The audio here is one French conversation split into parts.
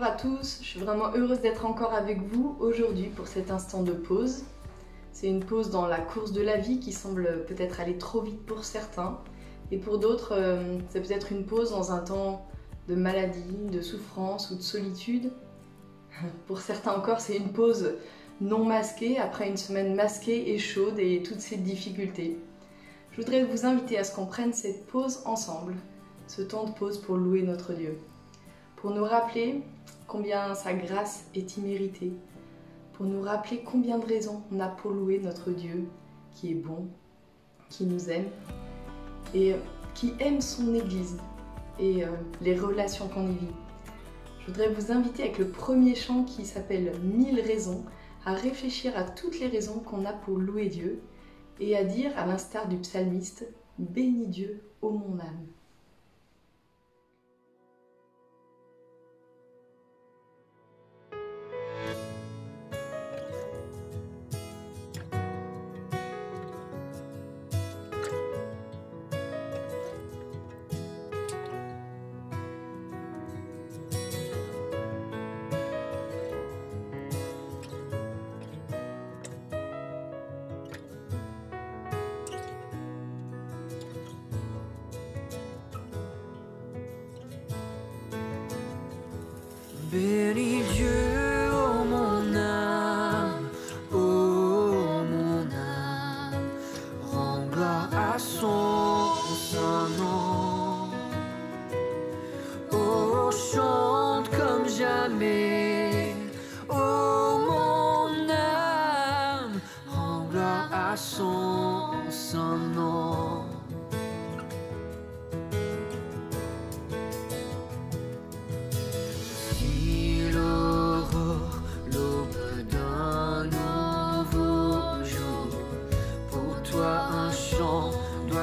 Bonjour à tous, je suis vraiment heureuse d'être encore avec vous aujourd'hui pour cet instant de pause. C'est une pause dans la course de la vie qui semble peut-être aller trop vite pour certains et pour d'autres c'est peut-être une pause dans un temps de maladie, de souffrance ou de solitude. Pour certains encore c'est une pause non masquée après une semaine masquée et chaude et toutes ces difficultés. Je voudrais vous inviter à ce qu'on prenne cette pause ensemble, ce temps de pause pour louer notre Dieu. Pour nous rappeler combien sa grâce est imméritée, pour nous rappeler combien de raisons on a pour louer notre Dieu qui est bon, qui nous aime et qui aime son Église et les relations qu'on y vit. Je voudrais vous inviter avec le premier chant qui s'appelle « 1000 raisons » à réfléchir à toutes les raisons qu'on a pour louer Dieu et à dire, à l'instar du psalmiste, « Bénis Dieu, ô mon âme ». Bénis Dieu, ô mon âme, rends gloire à son saint nom. Oh, chante comme jamais, ô mon âme, rends gloire à son saint nom.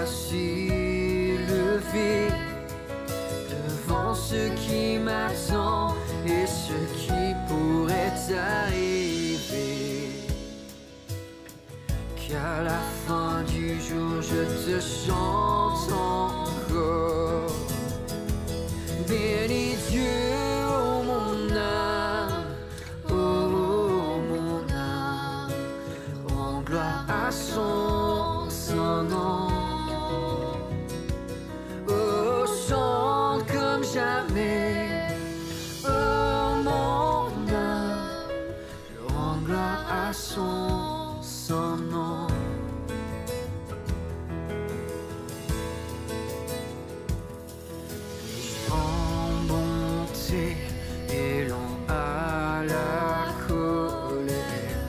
S'élever devant ce qui m'attend et ce qui pourrait arriver, qu'à la fin du jour je te chante encore. Bénis Dieu, ô mon âme, rends gloire à son saint nom. Jamais, oh mon âme, je rends gloire à son saint nom. En bonté et lent à la colère,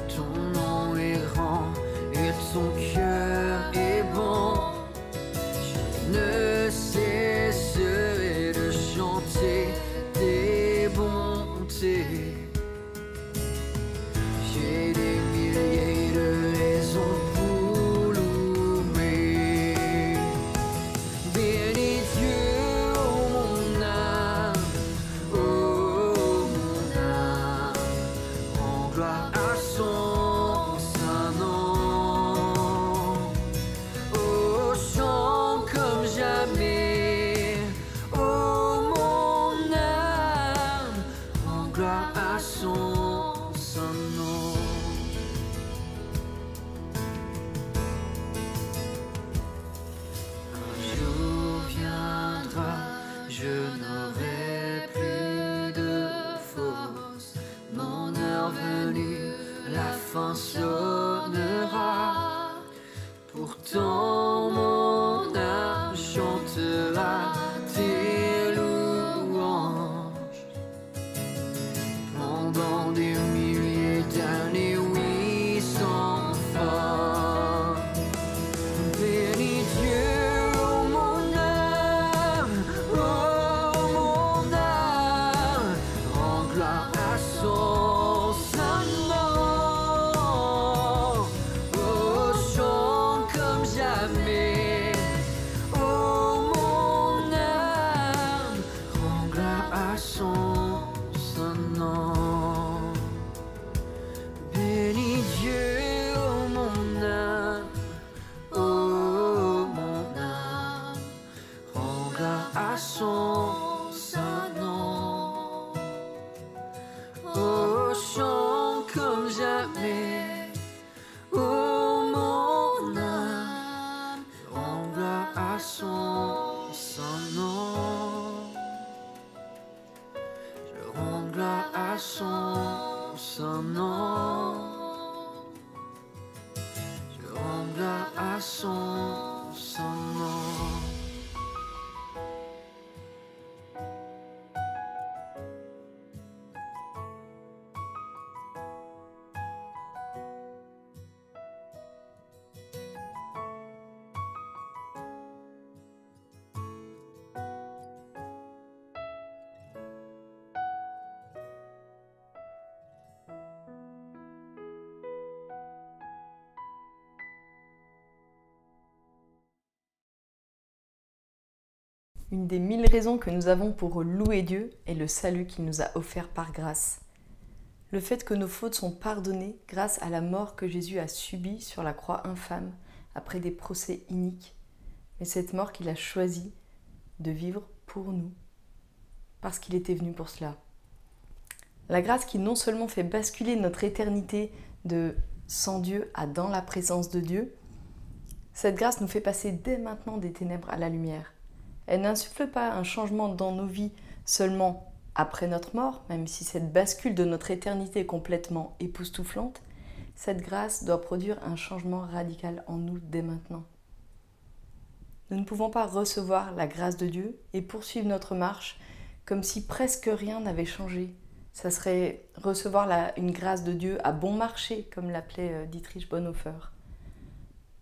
ton nom est grand et ton cœur est bon. Je ne cesserai de chanter tes bontés. J'ai des milliers de raisons pour louer. Bénis Dieu, ô mon âme, rends gloire à son saint nom. Oh, chante comme jamais, ô mon âme, rends gloire à son saint nom. Un jour viendra, je n'aurai plus de force. Mon heure venue, la fin sonnera. Pourtant mon âme chantera tes louanges. Pendant des milliers d'années, oui, sans fin. Bénis Dieu, ô mon âme, rends gloire à son saint nom. Oh, chante comme jamais. jamais. Oh mon âme, rends gloire à son nom. Je rends gloire à son nom. Je rends gloire à son nom. Une des 1000 raisons que nous avons pour louer Dieu est le salut qu'il nous a offert par grâce. Le fait que nos fautes sont pardonnées grâce à la mort que Jésus a subie sur la croix infâme après des procès iniques. Mais cette mort qu'il a choisi de vivre pour nous, parce qu'il était venu pour cela. La grâce qui non seulement fait basculer notre éternité de sans Dieu à dans la présence de Dieu, cette grâce nous fait passer dès maintenant des ténèbres à la lumière. Elle n'insuffle pas un changement dans nos vies seulement après notre mort, même si cette bascule de notre éternité est complètement époustouflante. Cette grâce doit produire un changement radical en nous dès maintenant. Nous ne pouvons pas recevoir la grâce de Dieu et poursuivre notre marche comme si presque rien n'avait changé. Ça serait recevoir une grâce de Dieu à bon marché, comme l'appelait Dietrich Bonhoeffer.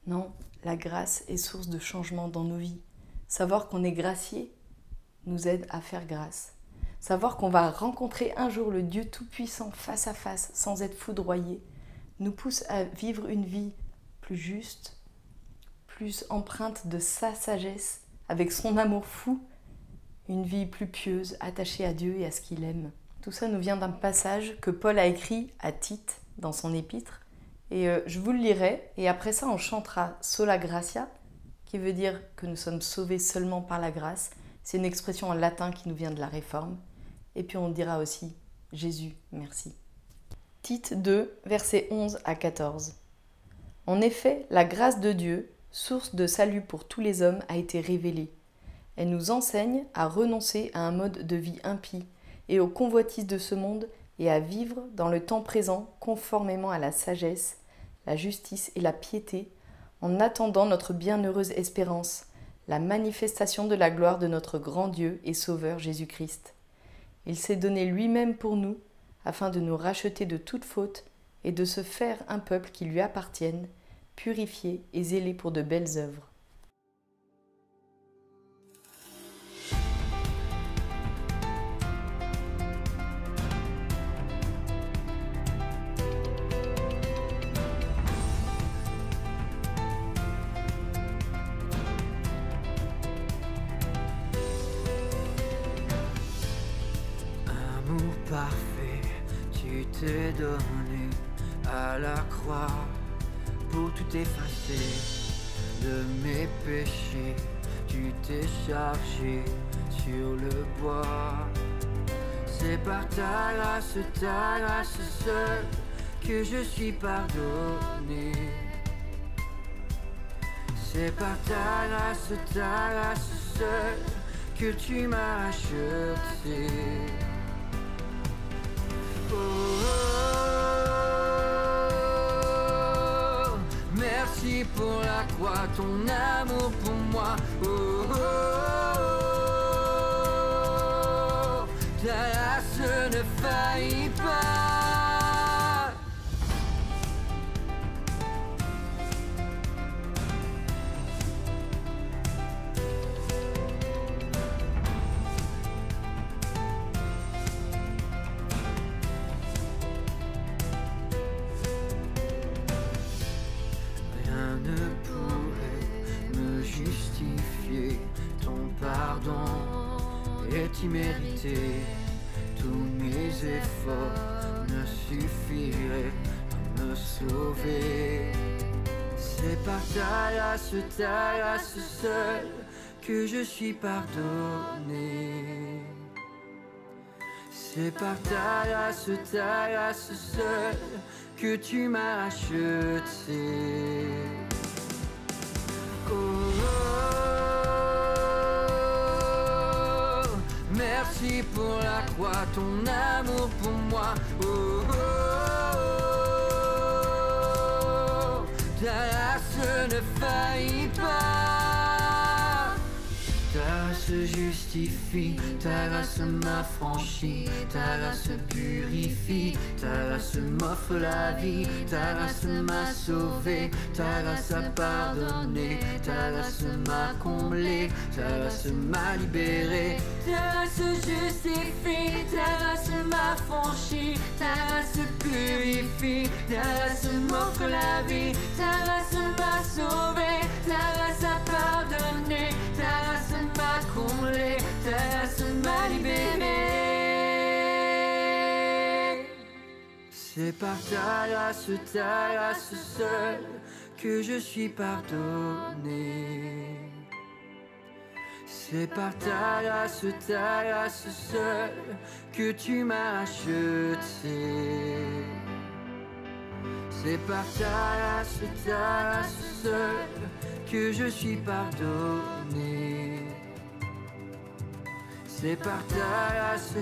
Non, la grâce est source de changement dans nos vies. Savoir qu'on est gracié nous aide à faire grâce. Savoir qu'on va rencontrer un jour le Dieu Tout-Puissant face à face sans être foudroyé nous pousse à vivre une vie plus juste, plus empreinte de sa sagesse, avec son amour fou, une vie plus pieuse, attachée à Dieu et à ce qu'il aime. Tout ça nous vient d'un passage que Paul a écrit à Tite dans son épître. Et je vous le lirai, et après ça on chantera Sola Gratia, qui veut dire que nous sommes sauvés seulement par la grâce. C'est une expression en latin qui nous vient de la Réforme. Et puis on dira aussi Jésus, merci. Tite 2, versets 11 à 14. En effet, la grâce de Dieu, source de salut pour tous les hommes, a été révélée. Elle nous enseigne à renoncer à un mode de vie impie et aux convoitises de ce monde et à vivre dans le temps présent conformément à la sagesse, la justice et la piété, en attendant notre bienheureuse espérance, la manifestation de la gloire de notre grand Dieu et Sauveur Jésus-Christ. Il s'est donné lui-même pour nous, afin de nous racheter de toute faute et de se faire un peuple qui lui appartienne, purifié et zélé pour de belles œuvres. Parfait, tu t'es donné à la croix pour tout effacer de mes péchés. Tu t'es chargé sur le bois. C'est par ta grâce seule que je suis pardonné. C'est par ta grâce seule que tu m'as racheté. Merci pour la croix, ton amour pour moi. Ta grâce ne faillit pas. Est immérité, tous mes efforts ne suffiraient à me sauver. C'est par ta grâce seule que je suis pardonné. C'est par ta grâce seule que tu m'as racheté. Oh, oh, merci pour la croix, ton amour pour moi. Oh, oh, oh, ta race ne faillit pas. Ta race justifie, ta race m'affranchit, ta race purifie, ta race m'offre la vie, ta race m'a sauvé, ta race a pardonné, ta race m'a comblé, ta race m'a libéré. Ta race justifie, ta race m'affranchit, ta race purifie, ta race m'offre la vie, ta race m'a sauvé, ta race a pardonné, ta race m'a comblé, ta race m'a libéré. C'est par ta grâce seule que je suis pardonné. C'est par ta grâce seule que tu m'as racheté. C'est par ta grâce seule que je suis pardonné. C'est par ta grâce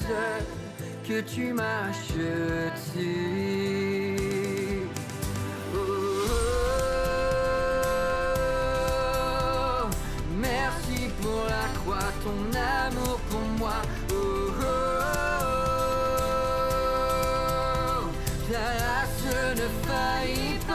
seule que tu m'as racheté. Oh, oh, oh, merci pour la croix, ton amour pour moi. Oh, oh, oh, ta race ne faillit pas.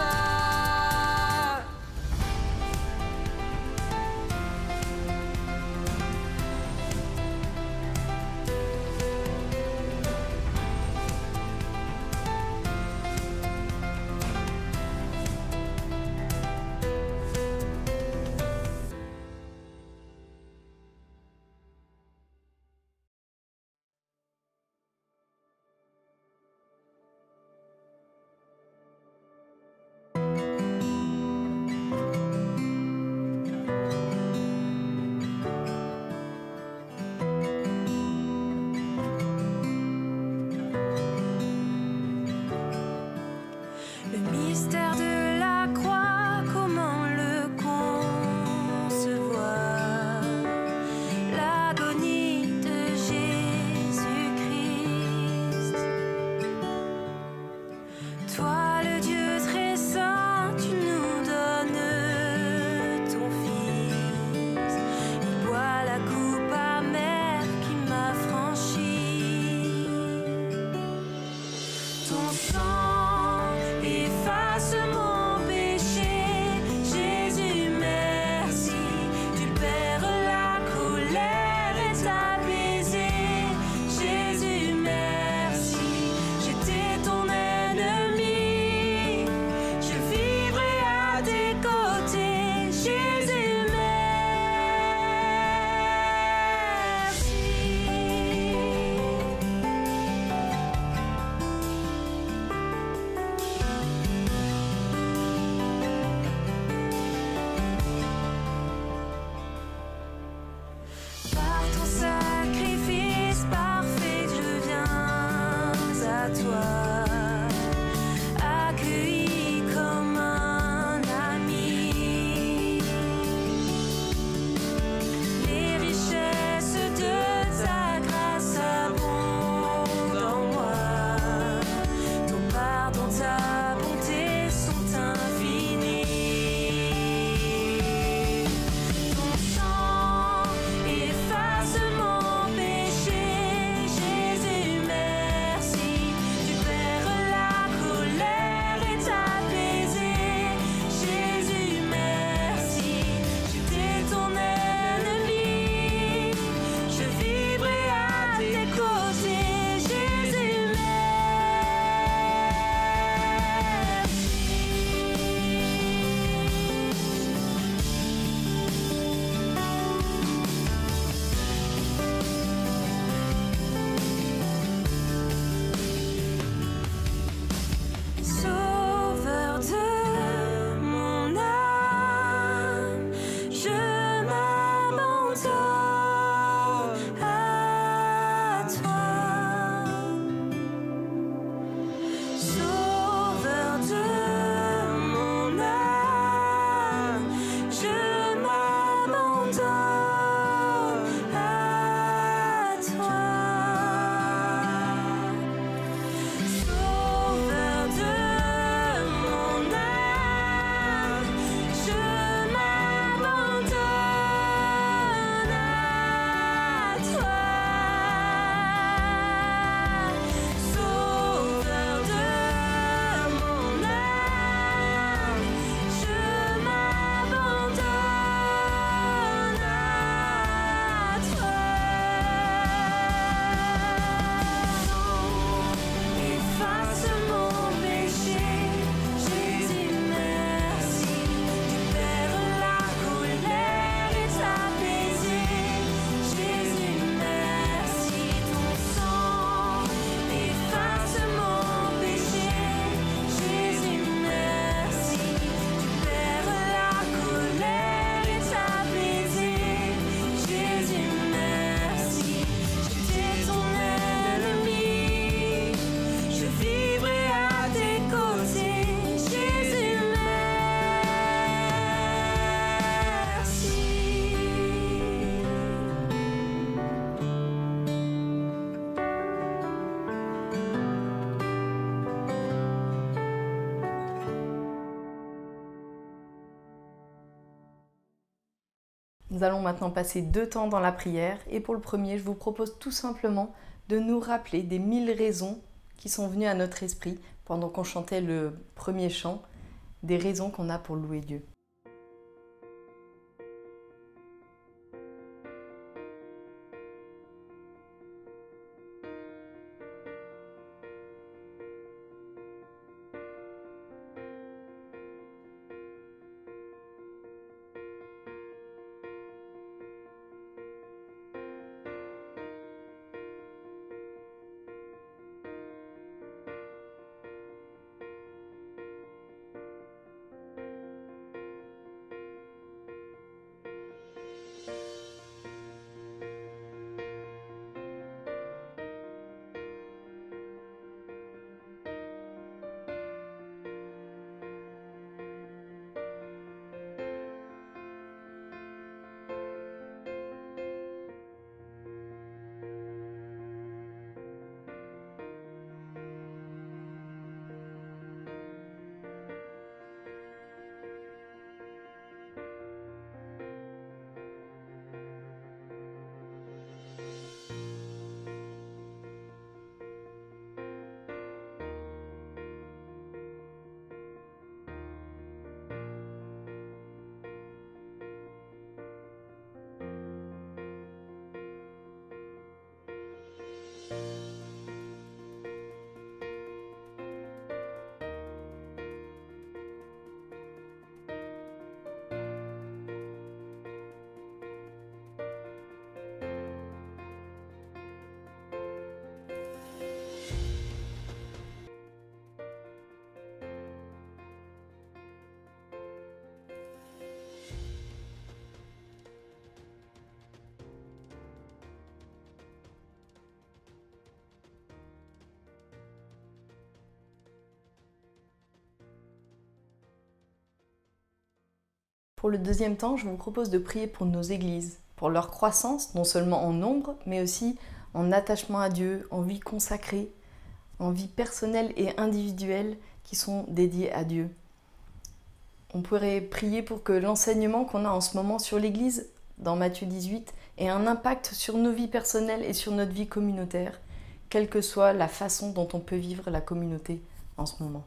Nous allons maintenant passer 2 temps dans la prière et pour le premier, je vous propose tout simplement de nous rappeler des 1000 raisons qui sont venues à notre esprit pendant qu'on chantait le premier chant, des raisons qu'on a pour louer Dieu. Pour le deuxième temps, je vous propose de prier pour nos églises, pour leur croissance, non seulement en nombre, mais aussi en attachement à Dieu, en vie consacrée, en vie personnelle et individuelle qui sont dédiées à Dieu. On pourrait prier pour que l'enseignement qu'on a en ce moment sur l'Église, dans Matthieu 18, ait un impact sur nos vies personnelles et sur notre vie communautaire, quelle que soit la façon dont on peut vivre la communauté en ce moment.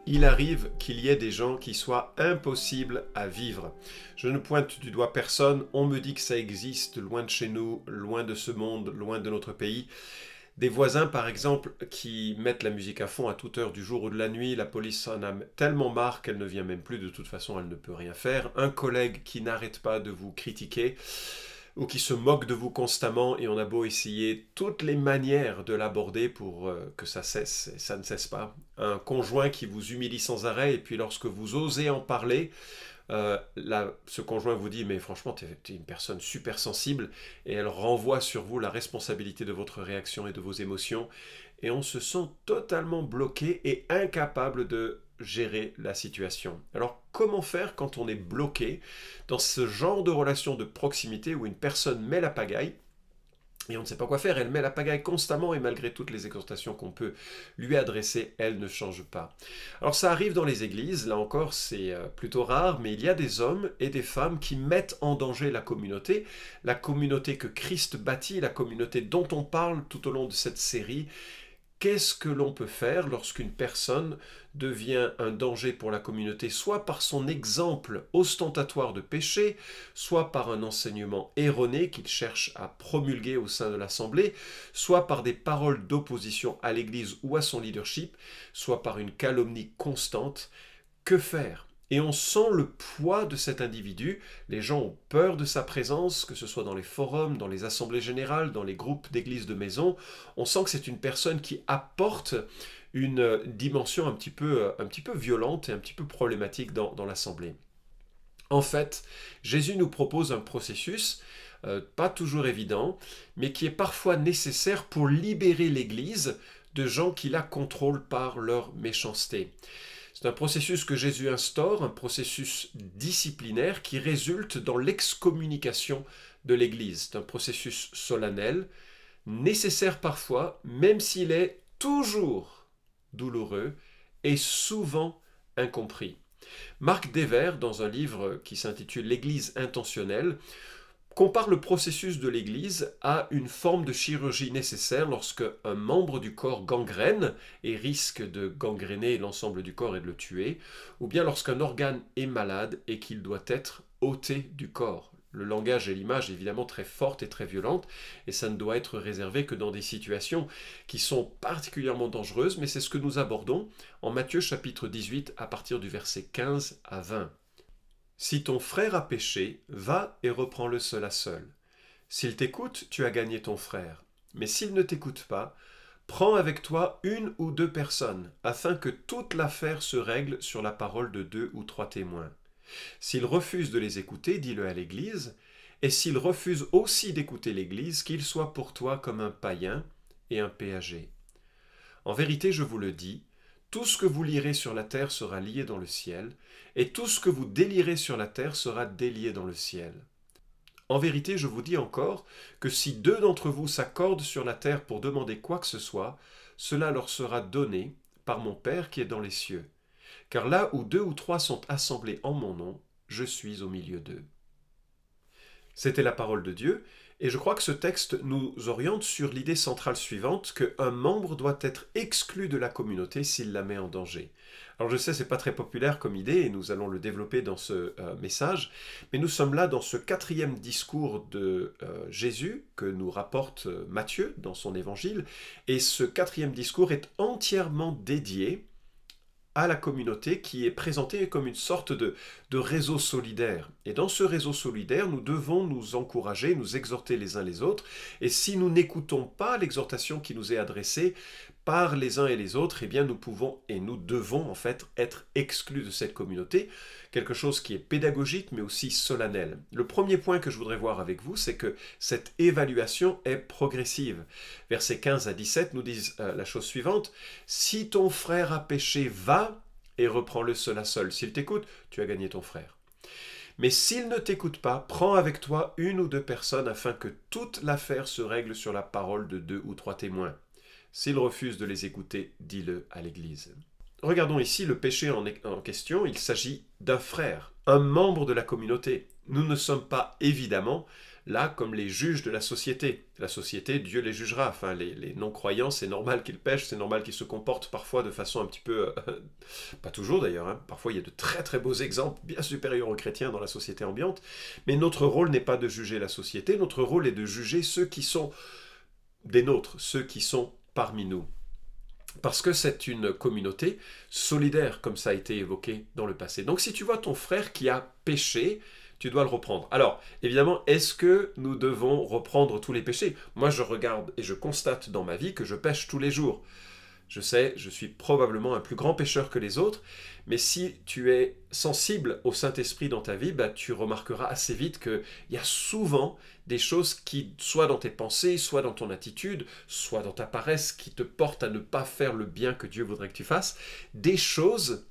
Il arrive qu'il y ait des gens qui soient impossibles à vivre. Je ne pointe du doigt personne, on me dit que ça existe loin de chez nous, loin de ce monde, loin de notre pays. Des voisins, par exemple, qui mettent la musique à fond à toute heure du jour ou de la nuit, la police en a tellement marre qu'elle ne vient même plus, de toute façon elle ne peut rien faire. Un collègue qui n'arrête pas de vous critiquer ou qui se moque de vous constamment et on a beau essayer toutes les manières de l'aborder pour que ça cesse, et ça ne cesse pas. Un conjoint qui vous humilie sans arrêt et puis lorsque vous osez en parler, ce conjoint vous dit « mais franchement, tu es une personne super sensible » et elle renvoie sur vous la responsabilité de votre réaction et de vos émotions et on se sent totalement bloqué et incapable de gérer la situation. Alors comment faire quand on est bloqué dans ce genre de relation de proximité où une personne met la pagaille et on ne sait pas quoi faire, elle met la pagaille constamment et malgré toutes les exhortations qu'on peut lui adresser, elle ne change pas. Alors ça arrive dans les églises, là encore c'est plutôt rare, mais il y a des hommes et des femmes qui mettent en danger la communauté que Christ bâtit, la communauté dont on parle tout au long de cette série. Qu'est-ce que l'on peut faire lorsqu'une personne devient un danger pour la communauté, soit par son exemple ostentatoire de péché, soit par un enseignement erroné qu'il cherche à promulguer au sein de l'Assemblée, soit par des paroles d'opposition à l'Église ou à son leadership, soit par une calomnie constante? Que faire? Et on sent le poids de cet individu, les gens ont peur de sa présence, que ce soit dans les forums, dans les assemblées générales, dans les groupes d'églises de maison, on sent que c'est une personne qui apporte une dimension un petit peu violente et un petit peu problématique dans l'assemblée. En fait, Jésus nous propose un processus, pas toujours évident, mais qui est parfois nécessaire pour libérer l'Église de gens qui la contrôlent par leur méchanceté. C'est un processus que Jésus instaure, un processus disciplinaire qui résulte dans l'excommunication de l'Église. C'est un processus solennel, nécessaire parfois, même s'il est toujours douloureux et souvent incompris. Marc Dever, dans un livre qui s'intitule « L'Église intentionnelle », compare le processus de l'Église à une forme de chirurgie nécessaire lorsque un membre du corps gangrène et risque de gangréner l'ensemble du corps et de le tuer, ou bien lorsqu'un organe est malade et qu'il doit être ôté du corps. Le langage et l'image est évidemment très forte et très violente, et ça ne doit être réservé que dans des situations qui sont particulièrement dangereuses, mais c'est ce que nous abordons en Matthieu chapitre 18 à partir du verset 15 à 20. Si ton frère a péché, va et reprends-le seul à seul. S'il t'écoute, tu as gagné ton frère. Mais s'il ne t'écoute pas, prends avec toi une ou deux personnes, afin que toute l'affaire se règle sur la parole de 2 ou 3 témoins. S'il refuse de les écouter, dis-le à l'Église, et s'il refuse aussi d'écouter l'Église, qu'il soit pour toi comme un païen et un péager. En vérité, je vous le dis, tout ce que vous lierez sur la terre sera lié dans le ciel, et tout ce que vous délierez sur la terre sera délié dans le ciel. En vérité, je vous dis encore que si 2 d'entre vous s'accordent sur la terre pour demander quoi que ce soit, cela leur sera donné par mon Père qui est dans les cieux. Car là où 2 ou 3 sont assemblés en mon nom, je suis au milieu d'eux. C'était la parole de Dieu, et je crois que ce texte nous oriente sur l'idée centrale suivante, qu'un membre doit être exclu de la communauté s'il la met en danger. Alors je sais, c'est pas très populaire comme idée, et nous allons le développer dans ce message, mais nous sommes là dans ce 4e discours de Jésus, que nous rapporte Matthieu dans son évangile, et ce 4e discours est entièrement dédié à la communauté qui est présentée comme une sorte de réseau solidaire. Et dans ce réseau solidaire, nous devons nous encourager, nous exhorter les uns les autres. Et si nous n'écoutons pas l'exhortation qui nous est adressée par les uns et les autres, eh bien nous pouvons et nous devons en fait être exclus de cette communauté. Quelque chose qui est pédagogique mais aussi solennel. Le premier point que je voudrais voir avec vous, c'est que cette évaluation est progressive. Versets 15 à 17 nous disent la chose suivante. « Si ton frère a péché, va et reprends-le seul à seul. S'il t'écoute, tu as gagné ton frère. Mais s'il ne t'écoute pas, prends avec toi 1 ou 2 personnes afin que toute l'affaire se règle sur la parole de 2 ou 3 témoins. S'il refuse de les écouter, dis-le à l'Église. » Regardons ici le péché en question, il s'agit d'un frère, un membre de la communauté. Nous ne sommes pas évidemment là comme les juges de la société. La société, Dieu les jugera. Enfin, les non-croyants, c'est normal qu'ils pêchent, c'est normal qu'ils se comportent parfois de façon un petit peu... pas toujours d'ailleurs, hein. Parfois il y a de très très beaux exemples, bien supérieurs aux chrétiens dans la société ambiante. Mais notre rôle n'est pas de juger la société, notre rôle est de juger ceux qui sont des nôtres, ceux qui sont parmi nous. Parce que c'est une communauté solidaire, comme ça a été évoqué dans le passé. Donc si tu vois ton frère qui a péché, tu dois le reprendre. Alors, évidemment, est-ce que nous devons reprendre tous les péchés? Moi, je regarde et je constate dans ma vie que je pêche tous les jours. Je sais, je suis probablement un plus grand pécheur que les autres, mais si tu es sensible au Saint-Esprit dans ta vie, tu remarqueras assez vite qu'il y a souvent des choses qui, soit dans tes pensées, soit dans ton attitude, soit dans ta paresse, qui te portent à ne pas faire le bien que Dieu voudrait que tu fasses, des choses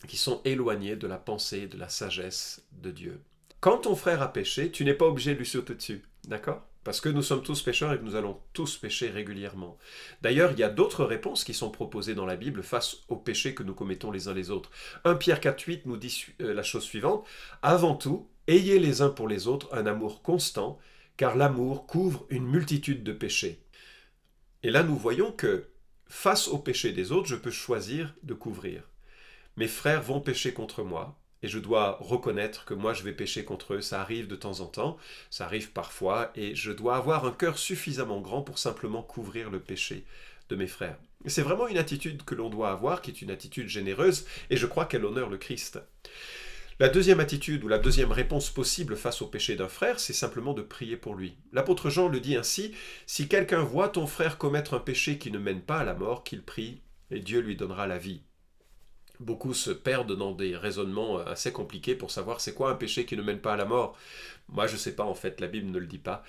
qui sont éloignées de la pensée, de la sagesse de Dieu. Quand ton frère a péché, tu n'es pas obligé de lui sauter dessus, d'accord ? Parce que nous sommes tous pécheurs et que nous allons tous pécher régulièrement. D'ailleurs, il y a d'autres réponses qui sont proposées dans la Bible face aux péchés que nous commettons les uns les autres. 1 Pierre 4,8 nous dit la chose suivante. « Avant tout, ayez les uns pour les autres un amour constant, car l'amour couvre une multitude de péchés. » Et là, nous voyons que face aux péchés des autres, je peux choisir de couvrir. Mes frères vont pécher contre moi. Et je dois reconnaître que moi je vais pécher contre eux, ça arrive de temps en temps, ça arrive parfois, et je dois avoir un cœur suffisamment grand pour simplement couvrir le péché de mes frères. Et c'est vraiment une attitude que l'on doit avoir, qui est une attitude généreuse, et je crois qu'elle honore le Christ. La deuxième attitude, ou la deuxième réponse possible face au péché d'un frère, c'est simplement de prier pour lui. L'apôtre Jean le dit ainsi, « Si quelqu'un voit ton frère commettre un péché qui ne mène pas à la mort, qu'il prie, et Dieu lui donnera la vie. » Beaucoup se perdent dans des raisonnements assez compliqués pour savoir c'est quoi un péché qui ne mène pas à la mort. Moi, je ne sais pas, en fait, la Bible ne le dit pas.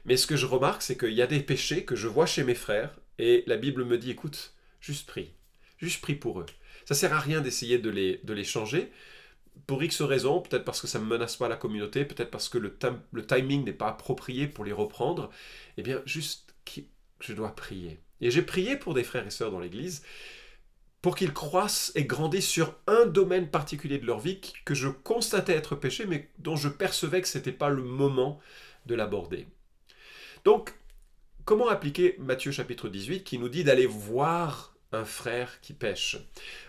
Mais ce que je remarque, c'est qu'il y a des péchés que je vois chez mes frères, et la Bible me dit, écoute, juste prie pour eux. Ça ne sert à rien d'essayer de les changer, pour X raisons, peut-être parce que ça ne menace pas la communauté, peut-être parce que le timing n'est pas approprié pour les reprendre. Eh bien, juste, je dois prier. Et j'ai prié pour des frères et sœurs dans l'Église, pour qu'ils croissent et grandissent sur un domaine particulier de leur vie que je constatais être péché, mais dont je percevais que ce n'était pas le moment de l'aborder. Donc, comment appliquer Matthieu chapitre 18 qui nous dit d'aller voir un frère qui pêche?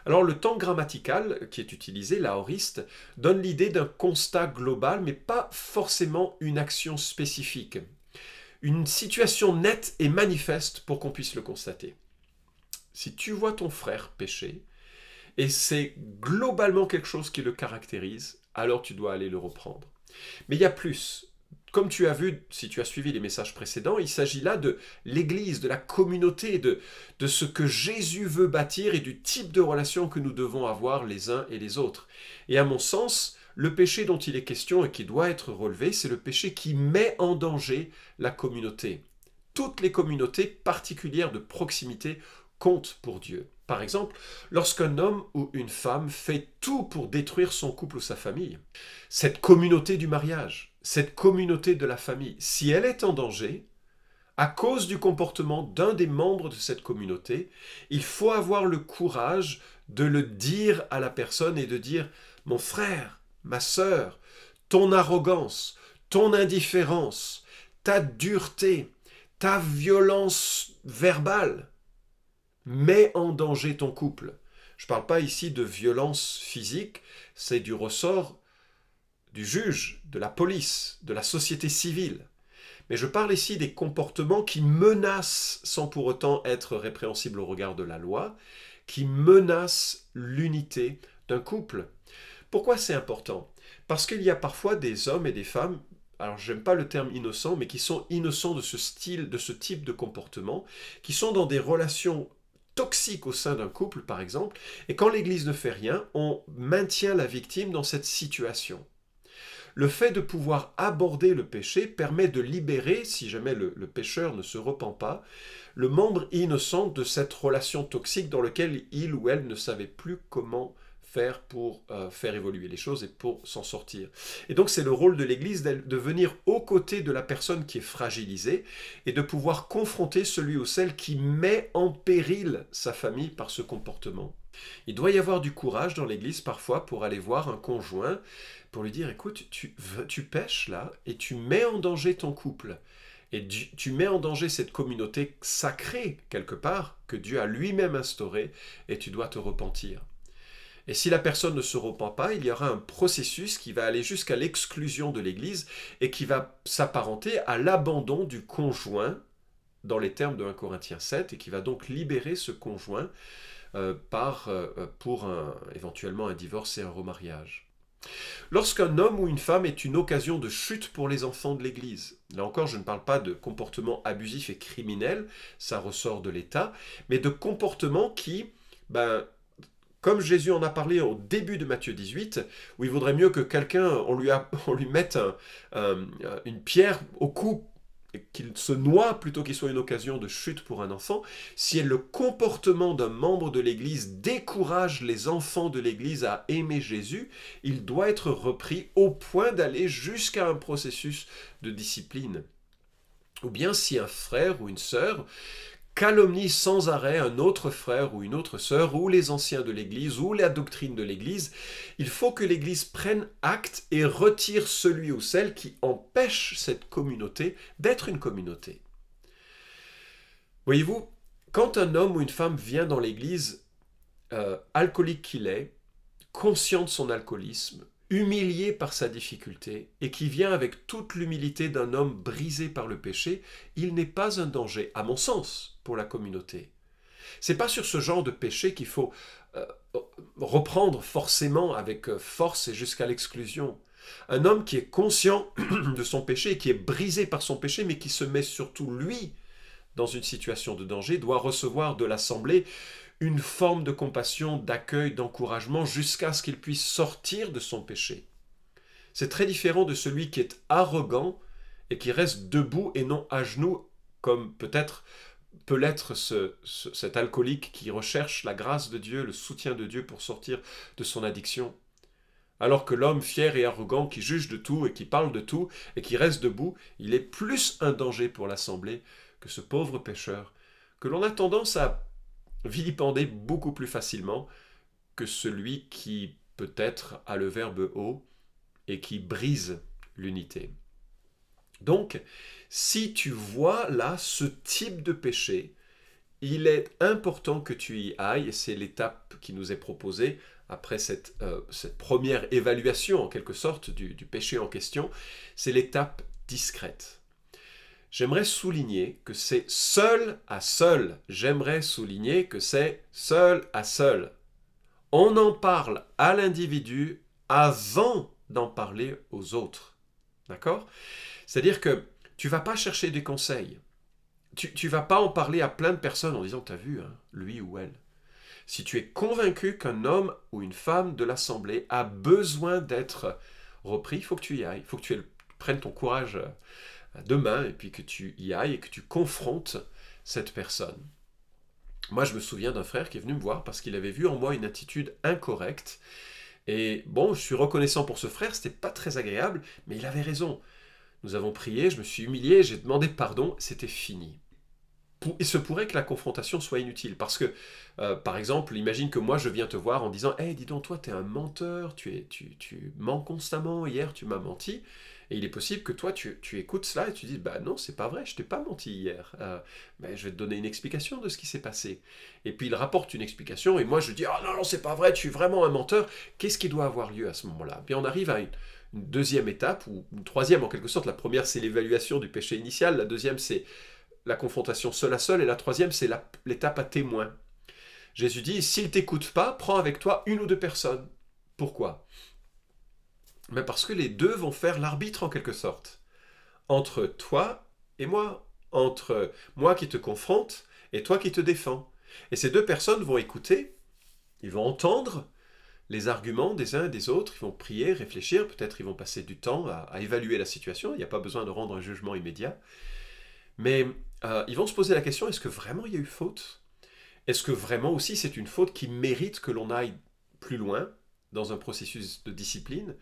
Alors, le temps grammatical qui est utilisé, l'aoriste, donne l'idée d'un constat global, mais pas forcément une action spécifique. Une situation nette et manifeste pour qu'on puisse le constater. Si tu vois ton frère pécher, et c'est globalement quelque chose qui le caractérise, alors tu dois aller le reprendre. Mais il y a plus. Comme tu as vu, si tu as suivi les messages précédents, il s'agit là de l'Église, de la communauté, de ce que Jésus veut bâtir et du type de relation que nous devons avoir les uns et les autres. Et à mon sens, le péché dont il est question et qui doit être relevé, c'est le péché qui met en danger la communauté. Toutes les communautés particulières de proximité compte pour Dieu. Par exemple, lorsqu'un homme ou une femme fait tout pour détruire son couple ou sa famille, cette communauté du mariage, cette communauté de la famille, si elle est en danger, à cause du comportement d'un des membres de cette communauté, il faut avoir le courage de le dire à la personne et de dire « Mon frère, ma sœur, ton arrogance, ton indifférence, ta dureté, ta violence verbale, met en danger ton couple. » Je ne parle pas ici de violence physique, c'est du ressort du juge, de la police, de la société civile. Mais je parle ici des comportements qui menacent, sans pour autant être répréhensibles au regard de la loi, qui menacent l'unité d'un couple. Pourquoi c'est important? Parce qu'il y a parfois des hommes et des femmes, alors j'aime pas le terme innocent, mais qui sont innocents de ce style, de ce type de comportement, qui sont dans des relations toxique au sein d'un couple, par exemple, et quand l'Église ne fait rien, on maintient la victime dans cette situation. Le fait de pouvoir aborder le péché permet de libérer, si jamais le pécheur ne se repent pas, le membre innocent de cette relation toxique dans laquelle il ou elle ne savait plus comment faire pour faire évoluer les choses et pour s'en sortir. Et donc c'est le rôle de l'Église de venir aux côtés de la personne qui est fragilisée et de pouvoir confronter celui ou celle qui met en péril sa famille par ce comportement. Il doit y avoir du courage dans l'Église parfois pour aller voir un conjoint, pour lui dire « Écoute, tu pêches là et tu mets en danger ton couple. Et tu mets en danger cette communauté sacrée quelque part que Dieu a lui-même instaurée et tu dois te repentir. » Et si la personne ne se repent pas, il y aura un processus qui va aller jusqu'à l'exclusion de l'Église et qui va s'apparenter à l'abandon du conjoint dans les termes de 1 Corinthiens 7 et qui va donc libérer ce conjoint pour éventuellement un divorce et un remariage. Lorsqu'un homme ou une femme est une occasion de chute pour les enfants de l'Église, là encore je ne parle pas de comportements abusifs et criminels, ça ressort de l'État, mais de comportements qui, comme Jésus en a parlé au début de Matthieu 18, où il vaudrait mieux que quelqu'un, on lui mette une pierre au cou, qu'il se noie plutôt qu'il soit une occasion de chute pour un enfant, si le comportement d'un membre de l'Église décourage les enfants de l'Église à aimer Jésus, il doit être repris au point d'aller jusqu'à un processus de discipline. Ou bien si un frère ou une sœur calomnie sans arrêt un autre frère ou une autre sœur, ou les anciens de l'Église, ou la doctrine de l'Église, il faut que l'Église prenne acte et retire celui ou celle qui empêche cette communauté d'être une communauté. Voyez-vous, quand un homme ou une femme vient dans l'Église, alcoolique qu'il est, conscient de son alcoolisme, humilié par sa difficulté, et qui vient avec toute l'humilité d'un homme brisé par le péché, il n'est pas un danger, à mon sens, pour la communauté. C'est pas sur ce genre de péché qu'il faut reprendre forcément avec force et jusqu'à l'exclusion. Un homme qui est conscient de son péché, qui est brisé par son péché, mais qui se met surtout, lui, dans une situation de danger, doit recevoir de l'Assemblée une forme de compassion, d'accueil, d'encouragement, jusqu'à ce qu'il puisse sortir de son péché. C'est très différent de celui qui est arrogant et qui reste debout et non à genoux, comme peut-être peut l'être cet alcoolique qui recherche la grâce de Dieu, le soutien de Dieu pour sortir de son addiction. Alors que l'homme fier et arrogant qui juge de tout et qui parle de tout et qui reste debout, il est plus un danger pour l'Assemblée que ce pauvre pécheur, que l'on a tendance à vilipender beaucoup plus facilement que celui qui peut-être a le verbe haut et qui brise l'unité. Donc, si tu vois là ce type de péché, il est important que tu y ailles, et c'est l'étape qui nous est proposée après cette première évaluation en quelque sorte du péché en question, c'est l'étape discrète. J'aimerais souligner que c'est seul à seul. J'aimerais souligner que c'est seul à seul. On en parle à l'individu avant d'en parler aux autres. D'accord ? C'est-à-dire que tu ne vas pas chercher des conseils. Tu ne vas pas en parler à plein de personnes en disant « T'as vu, hein, lui ou elle ?» Si tu es convaincu qu'un homme ou une femme de l'Assemblée a besoin d'être repris, il faut que tu y ailles. Il faut que tu prennes ton courage demain, et puis que tu y ailles et que tu confrontes cette personne. Moi, je me souviens d'un frère qui est venu me voir parce qu'il avait vu en moi une attitude incorrecte. Et bon, je suis reconnaissant pour ce frère, c'était pas très agréable, mais il avait raison. Nous avons prié, je me suis humilié, j'ai demandé pardon, c'était fini. Il se pourrait que la confrontation soit inutile, parce que, par exemple, imagine que moi je viens te voir en disant « Hey, dis donc, toi, t'es un menteur, tu mens constamment, hier tu m'as menti ». Et il est possible que toi, tu écoutes cela et tu dis « Bah non, c'est pas vrai, je t'ai pas menti hier. Je vais te donner une explication de ce qui s'est passé. » Et puis il rapporte une explication et moi je dis « Ah non, non, c'est pas vrai, tu es vraiment un menteur. » Qu'est-ce qui doit avoir lieu à ce moment-là? Puis on arrive à une deuxième étape, ou une troisième en quelque sorte. La première, c'est l'évaluation du péché initial. La deuxième, c'est la confrontation seul à seul. Et la troisième, c'est l'étape à témoin. Jésus dit « S'il ne t'écoute pas, prends avec toi une ou deux personnes. » Pourquoi? Mais parce que les deux vont faire l'arbitre en quelque sorte, entre toi et moi, entre moi qui te confronte et toi qui te défends. Et ces deux personnes vont écouter, ils vont entendre les arguments des uns et des autres, ils vont prier, réfléchir, peut-être ils vont passer du temps à évaluer la situation, il n'y a pas besoin de rendre un jugement immédiat, mais ils vont se poser la question, est-ce que vraiment il y a eu faute? Est-ce que vraiment aussi c'est une faute qui mérite que l'on aille plus loin dans un processus de discipline?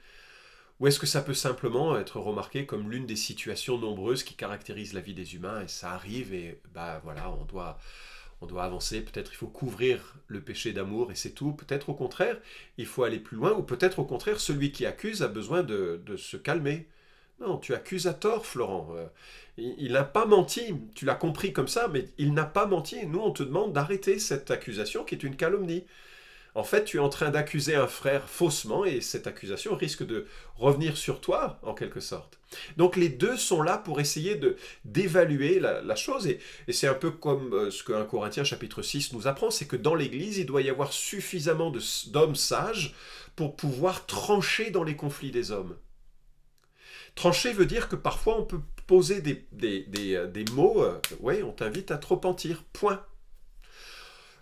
Ou est-ce que ça peut simplement être remarqué comme l'une des situations nombreuses qui caractérisent la vie des humains, et ça arrive et voilà, on doit avancer, peut-être il faut couvrir le péché d'amour et c'est tout, peut-être au contraire, il faut aller plus loin, ou peut-être au contraire, celui qui accuse a besoin de se calmer. Non, tu accuses à tort, Florent. Il n'a pas menti, tu l'as compris comme ça, mais il n'a pas menti. Nous, on te demande d'arrêter cette accusation qui est une calomnie. En fait, tu es en train d'accuser un frère faussement et cette accusation risque de revenir sur toi, en quelque sorte. Donc les deux sont là pour essayer d'évaluer la chose et c'est un peu comme ce que 1 Corinthiens chapitre 6 nous apprend, c'est que dans l'Église, il doit y avoir suffisamment d'hommes sages pour pouvoir trancher dans les conflits des hommes. Trancher veut dire que parfois on peut poser des mots, ouais, on t'invite à te repentir, point.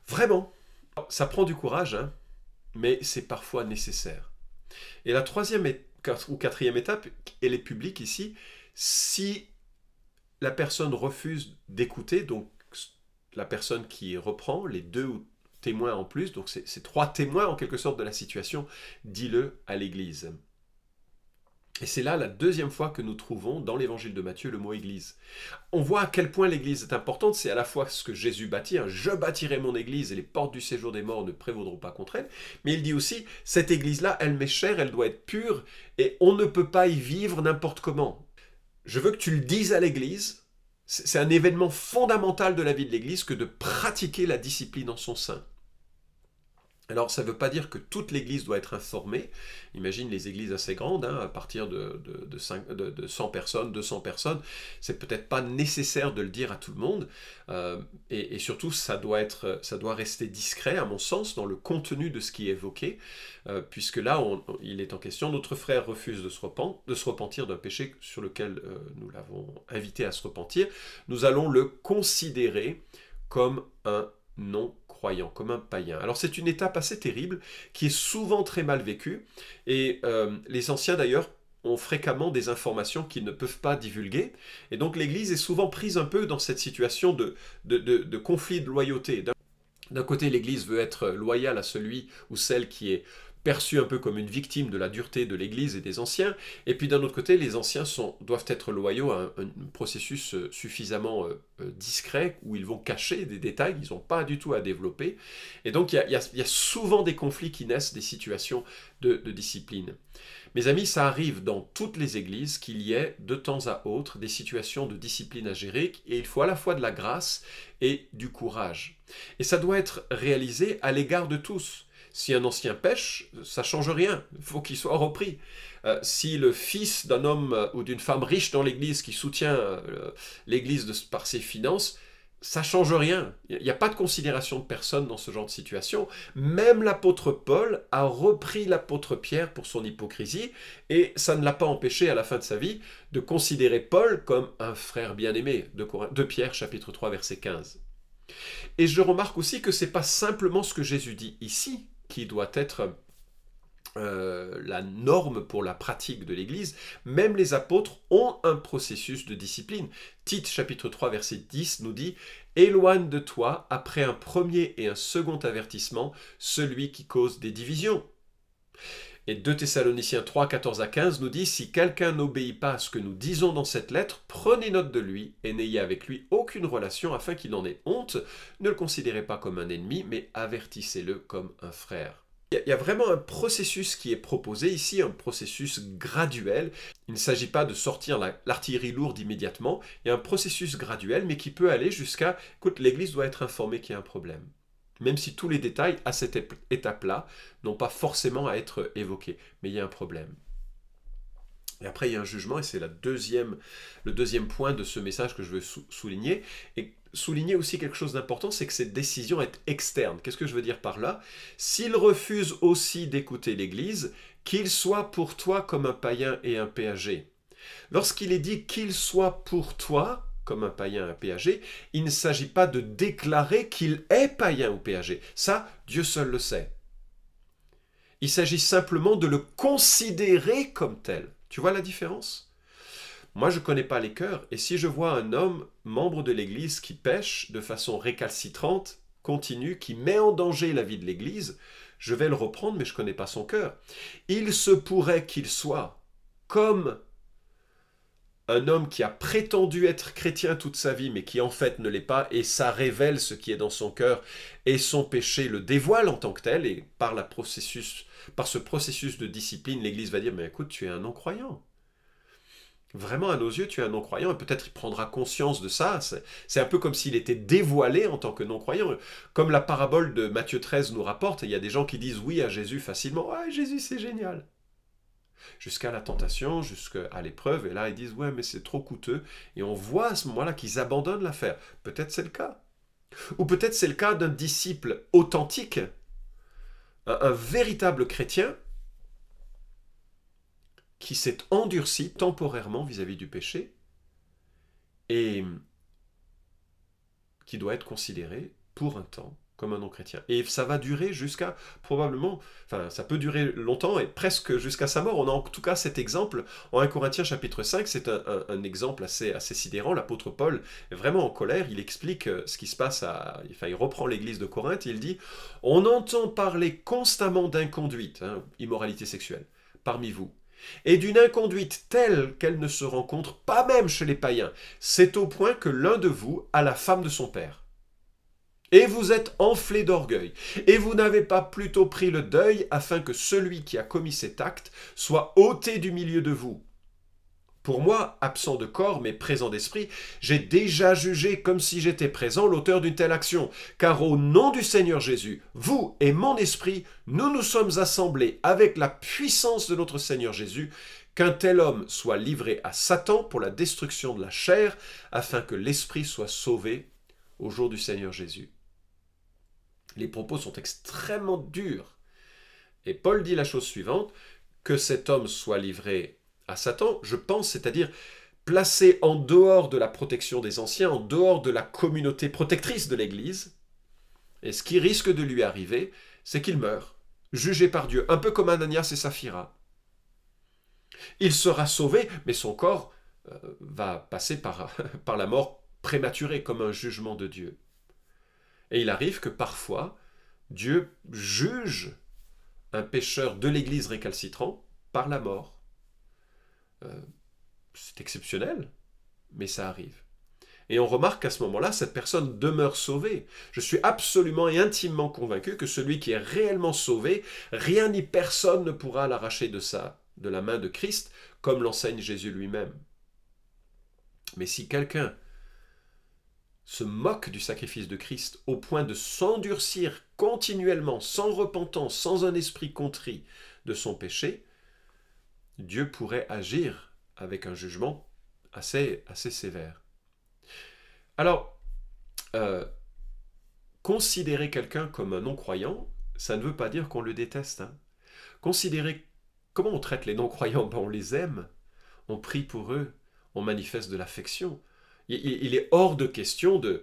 Vraiment. Ça prend du courage, hein, mais c'est parfois nécessaire. Et la troisième ou quatrième étape, elle est publique ici, si la personne refuse d'écouter, donc la personne qui reprend, les deux témoins en plus, donc c'est 3 témoins en quelque sorte de la situation, dis-le à l'Église. Et c'est là la deuxième fois que nous trouvons dans l'évangile de Matthieu le mot église. On voit à quel point l'église est importante, c'est à la fois ce que Jésus bâtit, hein, je bâtirai mon église et les portes du séjour des morts ne prévaudront pas contre elle, mais il dit aussi, cette église-là, elle m'est chère, elle doit être pure et on ne peut pas y vivre n'importe comment. Je veux que tu le dises à l'église, c'est un événement fondamental de la vie de l'église que de pratiquer la discipline en son sein. Alors, ça ne veut pas dire que toute l'église doit être informée. Imagine les églises assez grandes, hein, à partir de 100 personnes, 200 personnes. C'est peut-être pas nécessaire de le dire à tout le monde. Et surtout, ça doit rester discret, à mon sens, dans le contenu de ce qui est évoqué. Puisque là, il est en question, notre frère refuse de se repentir d'un péché sur lequel nous l'avons invité à se repentir. Nous allons le considérer comme un non-croyant, comme un païen. Alors c'est une étape assez terrible, qui est souvent très mal vécue, et les anciens d'ailleurs ont fréquemment des informations qu'ils ne peuvent pas divulguer, et donc l'Église est souvent prise un peu dans cette situation de conflit de loyauté. D'un côté, l'Église veut être loyale à celui ou celle qui est perçu un peu comme une victime de la dureté de l'Église et des anciens, et puis d'un autre côté, les anciens doivent être loyaux à un processus suffisamment discret, où ils vont cacher des détails, ils n'ont pas du tout à développer, et donc il y a souvent des conflits qui naissent des situations de discipline. Mes amis, ça arrive dans toutes les églises qu'il y ait de temps à autre des situations de discipline à gérer, et il faut à la fois de la grâce et du courage. Et ça doit être réalisé à l'égard de tous. Si un ancien pêche, ça ne change rien, il faut qu'il soit repris. Si le fils d'un homme ou d'une femme riche dans l'Église qui soutient l'Église par ses finances, ça ne change rien. Il n'y a pas de considération de personne dans ce genre de situation. Même l'apôtre Paul a repris l'apôtre Pierre pour son hypocrisie, et ça ne l'a pas empêché à la fin de sa vie de considérer Paul comme un frère bien-aimé, de Pierre chapitre 3 verset 15. Et je remarque aussi que ce n'est pas simplement ce que Jésus dit ici, qui doit être la norme pour la pratique de l'Église. Même les apôtres ont un processus de discipline. Tite chapitre 3 verset 10 nous dit « Éloigne de toi, après un premier et un second avertissement, celui qui cause des divisions. » Et 2 Thessaloniciens 3, 14 à 15 nous dit « Si quelqu'un n'obéit pas à ce que nous disons dans cette lettre, prenez note de lui et n'ayez avec lui aucune relation afin qu'il en ait honte. Ne le considérez pas comme un ennemi, mais avertissez-le comme un frère. » Il y a vraiment un processus qui est proposé ici, un processus graduel. Il ne s'agit pas de sortir l'artillerie lourde immédiatement. Il y a un processus graduel, mais qui peut aller jusqu'à « Écoute, l'Église doit être informée qu'il y a un problème. » Même si tous les détails à cette étape-là n'ont pas forcément à être évoqués. Mais il y a un problème. Et après, il y a un jugement, et c'est le deuxième point de ce message que je veux souligner. Et souligner aussi quelque chose d'important, c'est que cette décision est externe. Qu'est-ce que je veux dire par là? S'il refuse aussi d'écouter l'Église, qu'il soit pour toi comme un païen et un péager. Lorsqu'il est dit qu'il soit pour toi, comme un païen et un péager, il ne s'agit pas de déclarer qu'il est païen ou péager. Ça, Dieu seul le sait. Il s'agit simplement de le considérer comme tel. Tu vois la différence? Moi, je ne connais pas les cœurs, et si je vois un homme, membre de l'Église, qui pêche de façon récalcitrante, continue, qui met en danger la vie de l'Église, je vais le reprendre, mais je ne connais pas son cœur. Il se pourrait qu'il soit comme un homme qui a prétendu être chrétien toute sa vie, mais qui en fait ne l'est pas, et ça révèle ce qui est dans son cœur, et son péché le dévoile en tant que tel, et par ce processus de discipline, l'Église va dire « Mais écoute, tu es un non-croyant. » Vraiment, à nos yeux, tu es un non-croyant, et peut-être il prendra conscience de ça. C'est un peu comme s'il était dévoilé en tant que non-croyant. Comme la parabole de Matthieu 13 nous rapporte, il y a des gens qui disent oui à Jésus facilement. « Ah, Jésus, c'est génial !» Jusqu'à la tentation, jusqu'à l'épreuve, et là ils disent « Ouais, mais c'est trop coûteux », et on voit à ce moment-là qu'ils abandonnent l'affaire. Peut-être c'est le cas. Ou peut-être c'est le cas d'un disciple authentique, un véritable chrétien, qui s'est endurci temporairement vis-à-vis du péché et qui doit être considéré pour un temps comme un non-chrétien. Et ça va durer jusqu'à probablement, enfin ça peut durer longtemps et presque jusqu'à sa mort. On a en tout cas cet exemple en 1 Corinthiens chapitre 5, c'est un exemple assez sidérant. L'apôtre Paul est vraiment en colère, il explique ce qui se passe, il reprend l'église de Corinthe et il dit « On entend parler constamment d'inconduite, immoralité sexuelle, parmi vous. Et d'une inconduite telle qu'elle ne se rencontre pas même chez les païens. C'est au point que l'un de vous a la femme de son père. Et vous êtes enflé d'orgueil, et vous n'avez pas plutôt pris le deuil afin que celui qui a commis cet acte soit ôté du milieu de vous. Pour moi, absent de corps, mais présent d'esprit, j'ai déjà jugé comme si j'étais présent l'auteur d'une telle action. Car au nom du Seigneur Jésus, vous et mon esprit, nous nous sommes assemblés avec la puissance de notre Seigneur Jésus, qu'un tel homme soit livré à Satan pour la destruction de la chair, afin que l'esprit soit sauvé au jour du Seigneur Jésus. » Les propos sont extrêmement durs. Et Paul dit la chose suivante, que cet homme soit livré à Satan, je pense, c'est-à-dire placé en dehors de la protection des anciens, en dehors de la communauté protectrice de l'Église. Et ce qui risque de lui arriver, c'est qu'il meurt, jugé par Dieu, un peu comme Ananias et Saphira. Il sera sauvé, mais son corps va passer par la mort prématurée, comme un jugement de Dieu. Et il arrive que parfois, Dieu juge un pécheur de l'Église récalcitrant par la mort. C'est exceptionnel, mais ça arrive. Et on remarque qu'à ce moment-là, cette personne demeure sauvée. Je suis absolument et intimement convaincu que celui qui est réellement sauvé, rien ni personne ne pourra l'arracher de la main de Christ, comme l'enseigne Jésus lui-même. Mais si quelqu'un se moque du sacrifice de Christ au point de s'endurcir continuellement, sans repentance, sans un esprit contrit de son péché, Dieu pourrait agir avec un jugement assez sévère. Alors, considérer quelqu'un comme un non-croyant, ça ne veut pas dire qu'on le déteste. Considérer comment on traite les non-croyants, on les aime, on prie pour eux, on manifeste de l'affection. Il est hors de question de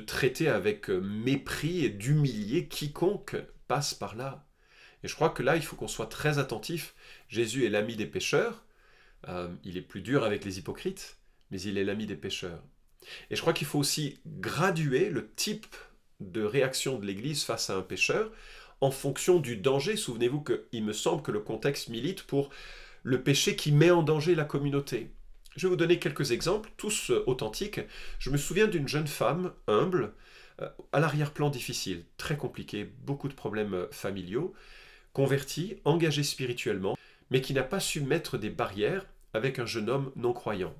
traiter avec mépris et d'humilier quiconque passe par là. Et je crois que là, il faut qu'on soit très attentif. Jésus est l'ami des pécheurs. Il est plus dur avec les hypocrites, mais il est l'ami des pécheurs. Et je crois qu'il faut aussi graduer le type de réaction de l'Église face à un pécheur en fonction du danger. Souvenez-vous qu'il me semble que le contexte milite pour le péché qui met en danger la communauté. Je vais vous donner quelques exemples, tous authentiques. Je me souviens d'une jeune femme humble, à l'arrière-plan difficile, très compliqué, beaucoup de problèmes familiaux, convertie, engagée spirituellement, mais qui n'a pas su mettre des barrières avec un jeune homme non-croyant,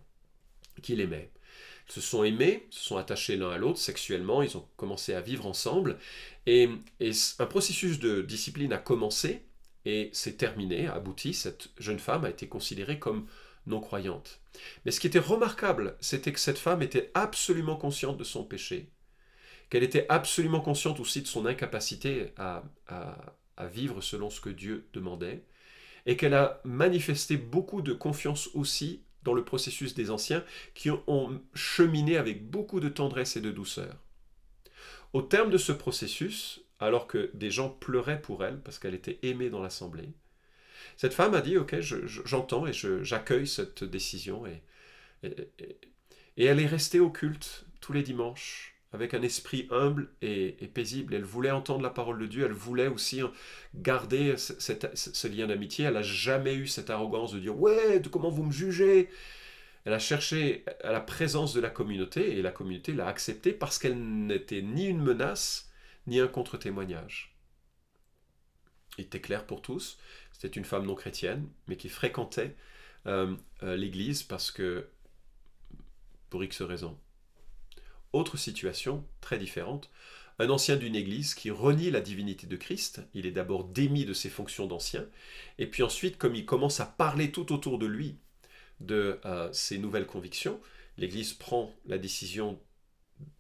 qu'il aimait. Ils se sont aimés, se sont attachés l'un à l'autre sexuellement, ils ont commencé à vivre ensemble, et un processus de discipline a commencé, et c'est terminé, abouti. Cette jeune femme a été considérée comme non-croyante. Mais ce qui était remarquable, c'était que cette femme était absolument consciente de son péché, qu'elle était absolument consciente aussi de son incapacité à vivre selon ce que Dieu demandait, et qu'elle a manifesté beaucoup de confiance aussi dans le processus des anciens qui ont cheminé avec beaucoup de tendresse et de douceur. Au terme de ce processus, alors que des gens pleuraient pour elle parce qu'elle était aimée dans l'assemblée, cette femme a dit « Ok, j'entends et j'accueille cette décision » et elle est restée au culte tous les dimanches avec un esprit humble et paisible. Elle voulait entendre la parole de Dieu, elle voulait aussi garder ce lien d'amitié. Elle n'a jamais eu cette arrogance de dire « Ouais, comment vous me jugez ?» Elle a cherché à la présence de la communauté et la communauté l'a acceptée parce qu'elle n'était ni une menace ni un contre-témoignage. Il était clair pour tous, c'était une femme non chrétienne, mais qui fréquentait l'Église parce que, pour X raisons. Autre situation, très différente, un ancien d'une Église qui renie la divinité de Christ, il est d'abord démis de ses fonctions d'ancien, et puis ensuite, comme il commence à parler tout autour de lui de ses nouvelles convictions, l'Église prend la décision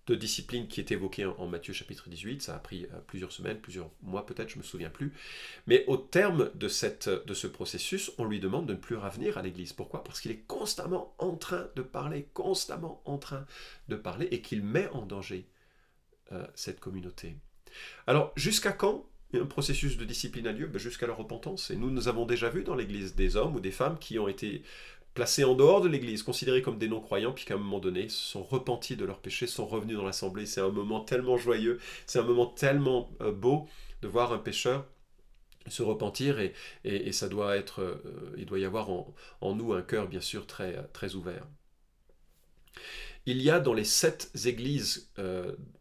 de discipline qui est évoquée en Matthieu chapitre 18, ça a pris plusieurs semaines, plusieurs mois peut-être, je ne me souviens plus, mais au terme de ce processus, on lui demande de ne plus revenir à l'Église. Pourquoi? Parce qu'il est constamment en train de parler, et qu'il met en danger cette communauté. Alors, jusqu'à quand un processus de discipline a lieu? Jusqu'à la repentance. Et nous avons déjà vu dans l'Église des hommes ou des femmes qui ont été placés en dehors de l'Église, considérés comme des non-croyants, puis qu'à un moment donné, se sont repentis de leurs péchés, sont revenus dans l'assemblée. C'est un moment tellement joyeux, c'est un moment tellement beau de voir un pécheur se repentir, et ça doit être, il doit y avoir en nous un cœur bien sûr très, très ouvert. Il y a dans les 7 églises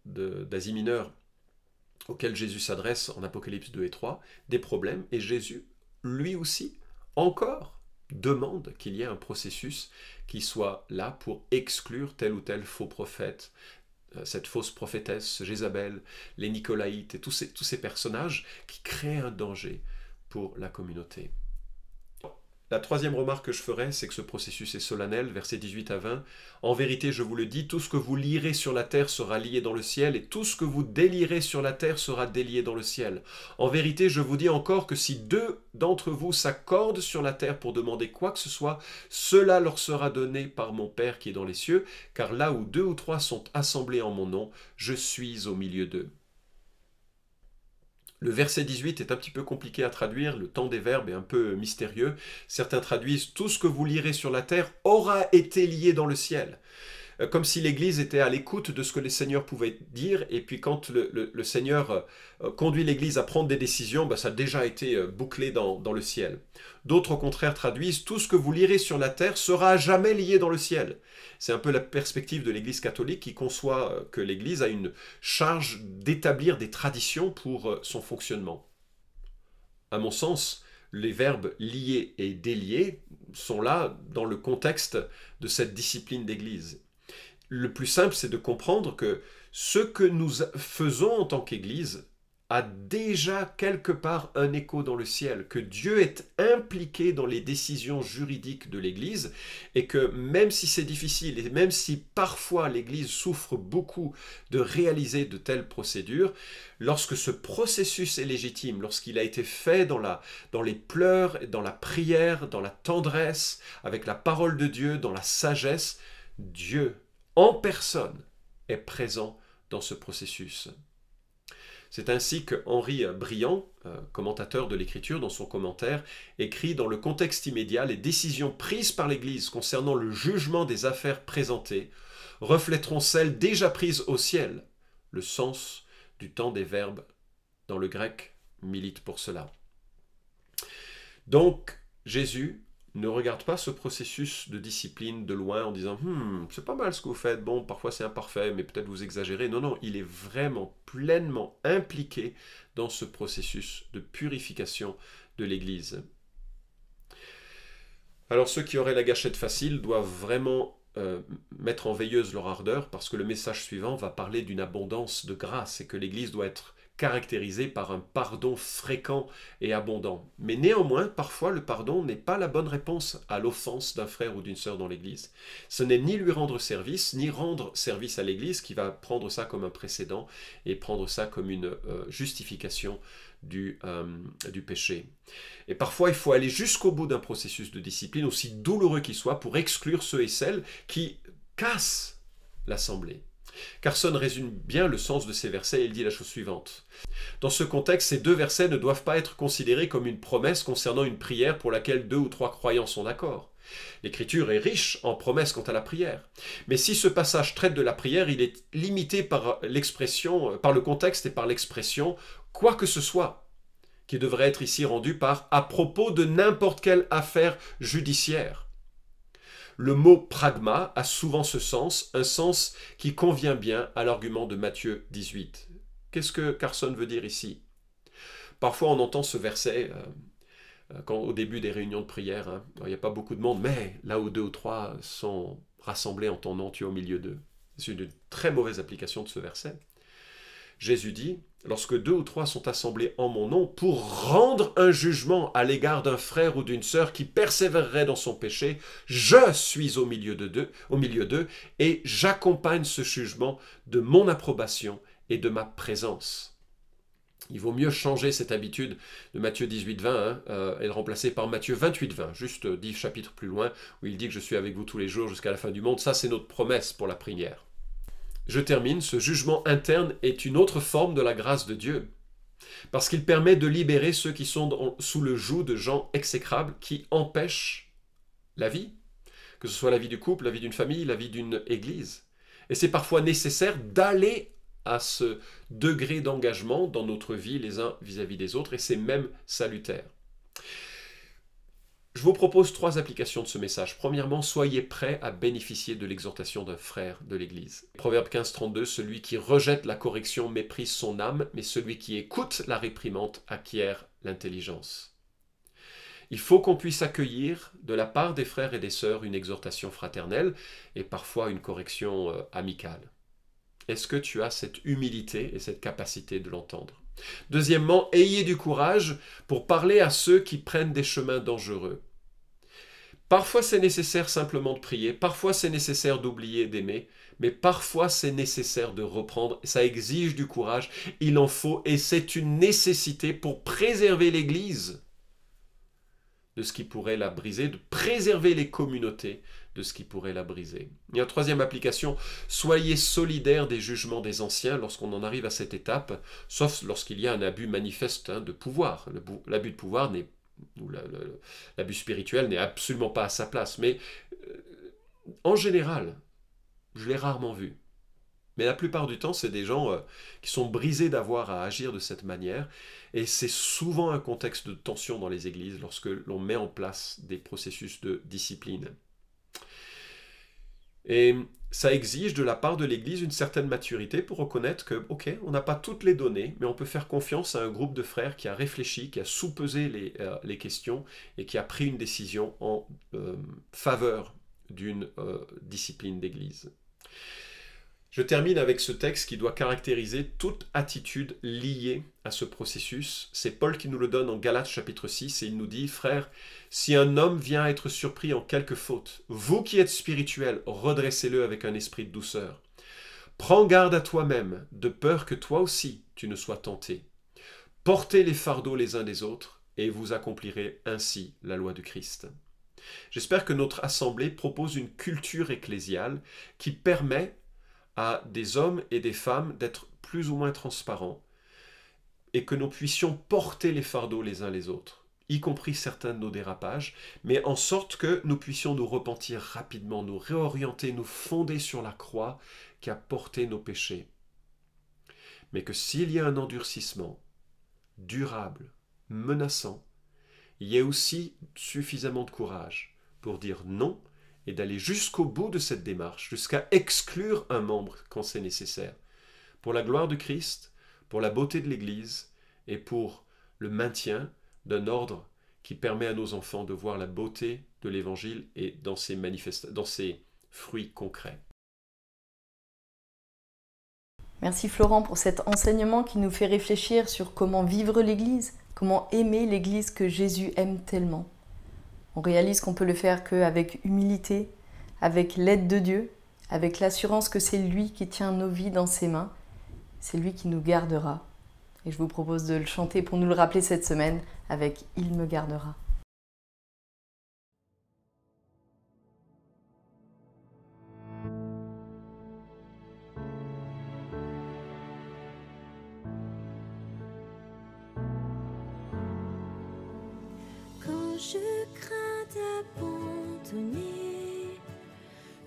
d'Asie mineure auxquelles Jésus s'adresse en Apocalypse 2 et 3, des problèmes, et Jésus, lui aussi, encore, demande qu'il y ait un processus qui soit là pour exclure tel ou tel faux prophète, cette fausse prophétesse, Jézabel, les Nicolaïtes, et tous ces personnages qui créent un danger pour la communauté. La troisième remarque que je ferai, c'est que ce processus est solennel, versets 18 à 20. « En vérité, je vous le dis, tout ce que vous lierez sur la terre sera lié dans le ciel, et tout ce que vous délierez sur la terre sera délié dans le ciel. En vérité, je vous dis encore que si 2 d'entre vous s'accordent sur la terre pour demander quoi que ce soit, cela leur sera donné par mon Père qui est dans les cieux, car là où 2 ou 3 sont assemblés en mon nom, je suis au milieu d'eux. » Le verset 18 est un petit peu compliqué à traduire, le temps des verbes est un peu mystérieux. Certains traduisent « tout ce que vous lirez sur la terre aura été lié dans le ciel ». Comme si l'Église était à l'écoute de ce que les seigneurs pouvaient dire, et puis quand le Seigneur conduit l'Église à prendre des décisions, ça a déjà été bouclé dans le ciel. D'autres au contraire traduisent « tout ce que vous lirez sur la terre sera à jamais lié dans le ciel ». C'est un peu la perspective de l'Église catholique qui conçoit que l'Église a une charge d'établir des traditions pour son fonctionnement. À mon sens, les verbes lier et délier sont là dans le contexte de cette discipline d'Église. Le plus simple, c'est de comprendre que ce que nous faisons en tant qu'Église a déjà quelque part un écho dans le ciel, que Dieu est impliqué dans les décisions juridiques de l'Église, et que même si c'est difficile, et même si parfois l'Église souffre beaucoup de réaliser de telles procédures, lorsque ce processus est légitime, lorsqu'il a été fait dans les pleurs, dans la prière, dans la tendresse, avec la parole de Dieu, dans la sagesse, Dieu en personne est présent dans ce processus. C'est ainsi que Henri Briand, commentateur de l'Écriture, dans son commentaire, écrit « Dans le contexte immédiat, les décisions prises par l'Église concernant le jugement des affaires présentées reflèteront celles déjà prises au ciel. Le sens du temps des verbes dans le grec milite pour cela. » Donc, Jésus ne regarde pas ce processus de discipline de loin en disant « c'est pas mal ce que vous faites, bon, parfois c'est imparfait, mais peut-être vous exagérez. » Non, non, il est vraiment pleinement impliqué dans ce processus de purification de l'Église. Alors ceux qui auraient la gâchette facile doivent vraiment mettre en veilleuse leur ardeur, parce que le message suivant va parler d'une abondance de grâce et que l'Église doit être caractérisé par un pardon fréquent et abondant. Mais néanmoins, parfois, le pardon n'est pas la bonne réponse à l'offense d'un frère ou d'une sœur dans l'Église. Ce n'est ni lui rendre service, ni rendre service à l'Église qui va prendre ça comme un précédent et prendre ça comme une justification du péché. Et parfois, il faut aller jusqu'au bout d'un processus de discipline, aussi douloureux qu'il soit, pour exclure ceux et celles qui cassent l'assemblée. Carson résume bien le sens de ces versets et il dit la chose suivante. Dans ce contexte, ces 2 versets ne doivent pas être considérés comme une promesse concernant une prière pour laquelle 2 ou 3 croyants sont d'accord. L'Écriture est riche en promesses quant à la prière. Mais si ce passage traite de la prière, il est limité par l'expression, par le contexte et par l'expression « quoi que ce soit », qui devrait être ici rendu par « à propos de n'importe quelle affaire judiciaire ». Le mot « pragma » a souvent ce sens, un sens qui convient bien à l'argument de Matthieu 18. Qu'est-ce que Carson veut dire ici? Parfois on entend ce verset au début des réunions de prière, hein, il n'y a pas beaucoup de monde, mais là où 2 ou 3 sont rassemblés en ton nom, tu es au milieu d'eux. C'est une très mauvaise application de ce verset. Jésus dit, lorsque 2 ou 3 sont assemblés en mon nom pour rendre un jugement à l'égard d'un frère ou d'une sœur qui persévérerait dans son péché, je suis au milieu d'eux et j'accompagne ce jugement de mon approbation et de ma présence. Il vaut mieux changer cette habitude de Matthieu 18-20 et le remplacer par Matthieu 28-20, juste 10 chapitres plus loin, où il dit que je suis avec vous tous les jours jusqu'à la fin du monde. Ça, c'est notre promesse pour la prière. Je termine, ce jugement interne est une autre forme de la grâce de Dieu, parce qu'il permet de libérer ceux qui sont sous le joug de gens exécrables qui empêchent la vie, que ce soit la vie du couple, la vie d'une famille, la vie d'une église. Et c'est parfois nécessaire d'aller à ce degré d'engagement dans notre vie les uns vis-à-vis des autres, et c'est même salutaire. Je vous propose 3 applications de ce message. Premièrement, soyez prêts à bénéficier de l'exhortation d'un frère de l'Église. Proverbe 15-32, celui qui rejette la correction méprise son âme, mais celui qui écoute la réprimande acquiert l'intelligence. Il faut qu'on puisse accueillir de la part des frères et des sœurs une exhortation fraternelle et parfois une correction amicale. Est-ce que tu as cette humilité et cette capacité de l'entendre? Deuxièmement, ayez du courage pour parler à ceux qui prennent des chemins dangereux. Parfois c'est nécessaire simplement de prier, parfois c'est nécessaire d'oublier d'aimer, mais parfois c'est nécessaire de reprendre. Ça exige du courage, il en faut, et c'est une nécessité pour préserver l'Église de ce qui pourrait la briser, de préserver les communautés de ce qui pourrait la briser. Et en 3e application, soyez solidaires des jugements des anciens lorsqu'on en arrive à cette étape, sauf lorsqu'il y a un abus manifeste de pouvoir. L'abus de pouvoir l'abus spirituel n'est absolument pas à sa place, mais en général, je l'ai rarement vu. Mais la plupart du temps, c'est des gens qui sont brisés d'avoir à agir de cette manière, et c'est souvent un contexte de tension dans les églises lorsque l'on met en place des processus de discipline. Et ça exige de la part de l'Église une certaine maturité pour reconnaître que, ok, on n'a pas toutes les données, mais on peut faire confiance à un groupe de frères qui a réfléchi, qui a sous-pesé les questions et qui a pris une décision en faveur d'une discipline d'Église. Je termine avec ce texte qui doit caractériser toute attitude liée à ce processus. C'est Paul qui nous le donne en Galates chapitre 6 et il nous dit « Frères, si un homme vient à être surpris en quelque faute, vous qui êtes spirituels, redressez-le avec un esprit de douceur. Prends garde à toi-même, de peur que toi aussi tu ne sois tenté. Portez les fardeaux les uns des autres et vous accomplirez ainsi la loi du Christ. » J'espère que notre assemblée propose une culture ecclésiale qui permet à des hommes et des femmes d'être plus ou moins transparents et que nous puissions porter les fardeaux les uns les autres, y compris certains de nos dérapages, mais en sorte que nous puissions nous repentir rapidement, nous réorienter, nous fonder sur la croix qui a porté nos péchés. Mais que s'il y a un endurcissement durable, menaçant, il y ait aussi suffisamment de courage pour dire non et d'aller jusqu'au bout de cette démarche, jusqu'à exclure un membre quand c'est nécessaire, pour la gloire du Christ, pour la beauté de l'Église et pour le maintien d'un ordre qui permet à nos enfants de voir la beauté de l'Évangile et dans ses fruits concrets. Merci Florent pour cet enseignement qui nous fait réfléchir sur comment vivre l'Église, comment aimer l'Église que Jésus aime tellement. On réalise qu'on peut le faire qu'avec humilité, avec l'aide de Dieu, avec l'assurance que c'est lui qui tient nos vies dans ses mains, c'est lui qui nous gardera. Et je vous propose de le chanter pour nous le rappeler cette semaine avec « Il me gardera ». Quand je crains d'abandonner,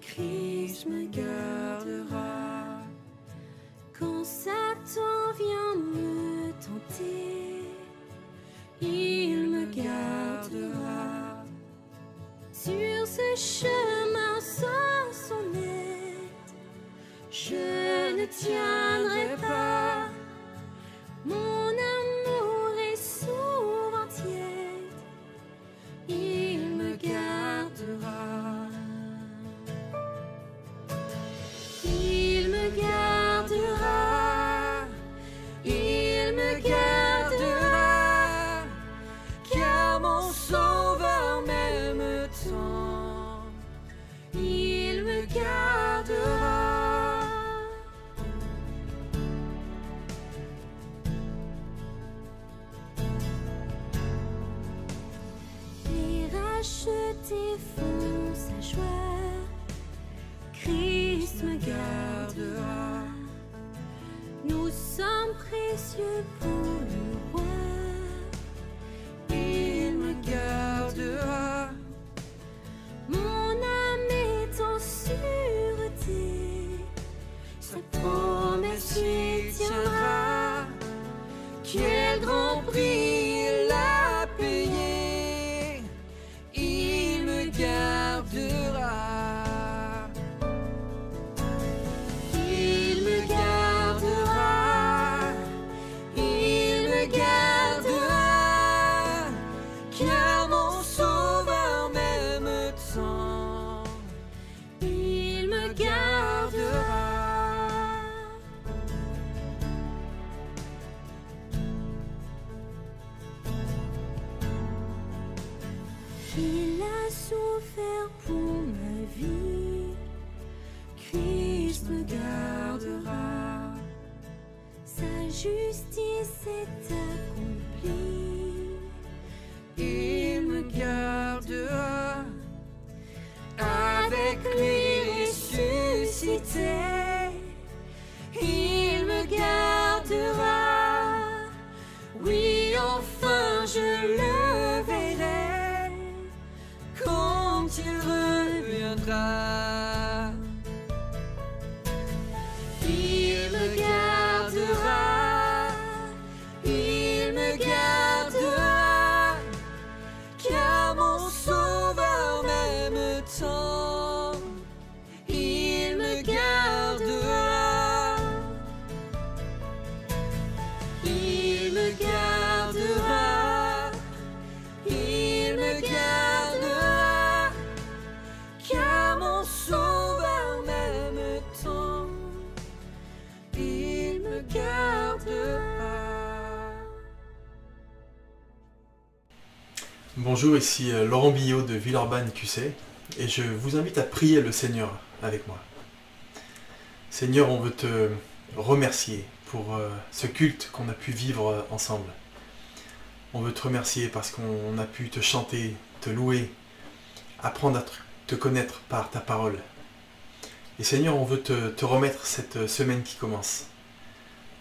Christ me gardera. Quand Satan vient me tenter, il me gardera. Sur ce chemin sans son aide, je ne tiendrai pas. Mon amour est souvent tiède, sommes précieux pour le roi. Il me gardera. Mon âme est en sûreté. Sa promesse y tiendra. Quel grand prix il a payé. Il me gardera. Il me gardera. Il me gardera. Car mon sauveur m'aime tant. Il me gardera. Il a souffert pour ma vie, Christ me gardera, sa justice est accomplie, il me gardera, avec lui ressuscité, il me gardera, oui enfin je le verrai, quand il reviendra. Il me gardera, il me gardera, car mon sauveur m'aime tant. Il me gardera, il me gardera, il me gardera, car mon sauveur m'aime tant. Il me gardera. Bonjour, ici Laurent Billot de Villeurbanne QC et je vous invite à prier le Seigneur avec moi. Seigneur, on veut te remercier pour ce culte qu'on a pu vivre ensemble. On veut te remercier parce qu'on a pu te chanter, te louer, apprendre à te connaître par ta parole. Et Seigneur, on veut te remettre cette semaine qui commence,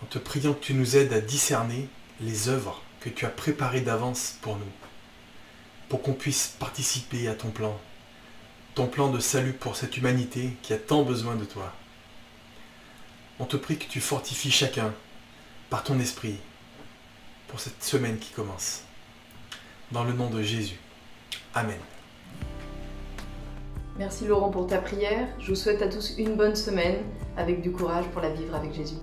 en te priant que tu nous aides à discerner les œuvres que tu as préparées d'avance pour nous, pour qu'on puisse participer à ton plan de salut pour cette humanité qui a tant besoin de toi. On te prie que tu fortifies chacun par ton esprit pour cette semaine qui commence. Dans le nom de Jésus. Amen. Merci Laurent pour ta prière. Je vous souhaite à tous une bonne semaine avec du courage pour la vivre avec Jésus.